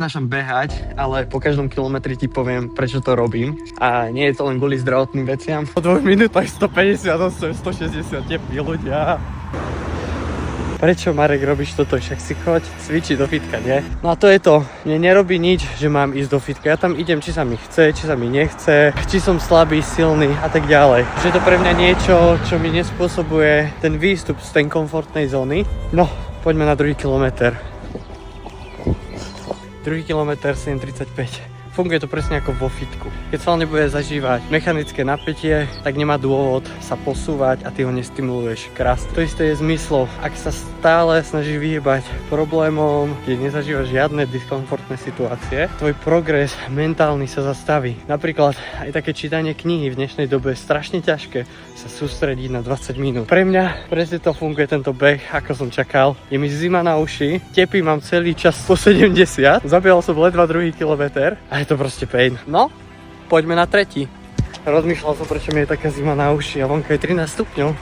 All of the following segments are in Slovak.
Snažím behať, ale po každom kilometri ti poviem, prečo to robím. A nie je to len kvôli zdravotným veciam. Po 2 minútach 158, 160 teplí ľudia. Prečo, Marek, robíš toto? Však si choď cvičiť do fitka, nie? No a to je to. Mne nerobí nič, že mám ísť do fitka. Ja tam idem, či sa mi chce, či sa mi nechce, či som slabý, silný a tak ďalej. Že je to pre mňa niečo, čo mi nespôsobuje ten výstup z tej komfortnej zóny. No, poďme na druhý kilometr. Druhý kilometr 7:35. Funguje to presne ako vo fitku. Keď sa nebude zažívať mechanické napätie, tak nemá dôvod sa posúvať a ty ho nestimuluješ k rastu. To isté je zmyslom. Ak sa stále snažíš vyhýbať problémom, kde nezažívaš žiadne diskomfortné situácie, tvoj progres mentálny sa zastaví. Napríklad aj také čítanie knihy v dnešnej dobe je strašne ťažké sa sústrediť na 20 minút. Pre mňa presne to funguje tento beh, ako som čakal. Je mi zima na uši, tepy mám celý čas 170, zabehol som ledva druhý kilometr. A je to proste pain. No, poďme na tretí. Rozmýšľal som, prečo mi je taká zima na uši a vonka je 13 stupňov.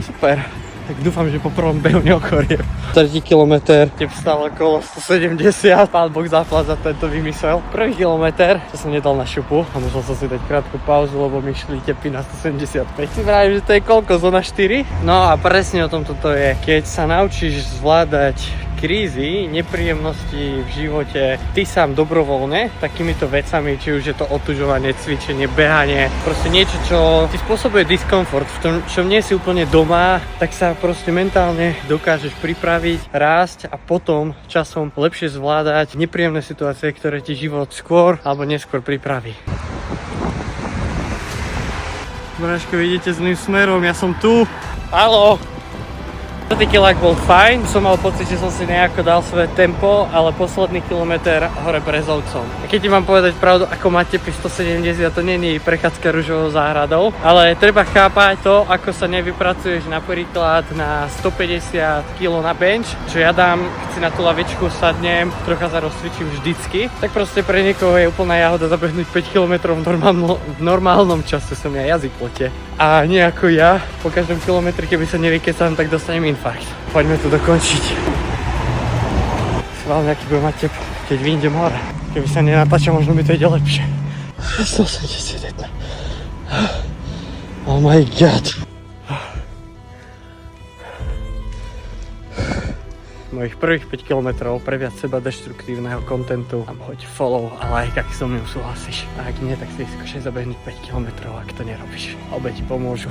Super. Tak dúfam, že po prvom behu neochoriem. Tretí kilometr, tep stál okolo 170. Pán Boh zaplať za tento vymysel. Prvý kilometr, to som nedal na šupu a musel som si dať krátku pauzu, lebo mi šli tepy na 175. Si vravím, že to je koľko? Zóna 4? No a presne o tom toto je. Keď sa naučíš zvládať krízy, nepríjemnosti v živote, ty sám dobrovoľne takýmito vecami, či už je to otužovanie, cvičenie, behanie, proste niečo, čo ti spôsobuje diskomfort, v tom, čo nie si úplne doma, tak sa proste mentálne dokážeš pripraviť, rásť a potom časom lepšie zvládať nepríjemné situácie, ktoré ti život skôr alebo neskôr pripraví. Bráško, idete zlým smerom, ja som tu. Haló! Prvý kilák bol fajn, som mal pocit, že som si nejako dal svoje tempo, ale posledný kilometr hore Brezovcom. A keď ti mám povedať pravdu, ako má tepy 170, to není prechádzka ružovou záhradou, ale treba chápať to, ako sa nevypracuješ napríklad na 150 kg na bench, čo ja dám, keď si na tú lavičku sadnem, trocha sa rozcvičím vždycky, tak proste pre niekoho je úplná jahoda zabehnúť 5 km v normálnom čase, som ja jazyk pote. A nie ako ja, po každom kilometri, keby sa nevykecam, tak dostanem infarkt. Poďme to dokončiť. Schválne, aký bude mať tep, keď vyjdem hore. Keby sa nenatáča, možno by to ide lepšie. 181. Oh my god. Mojich prvých 5 km pre viac seba deštruktívneho kontentu a hoď follow a like, ak so mnou súhlasíš. A ak nie, tak si skúšaj zabehnúť 5 km, ak to nerobíš. Obe ti pomôžu.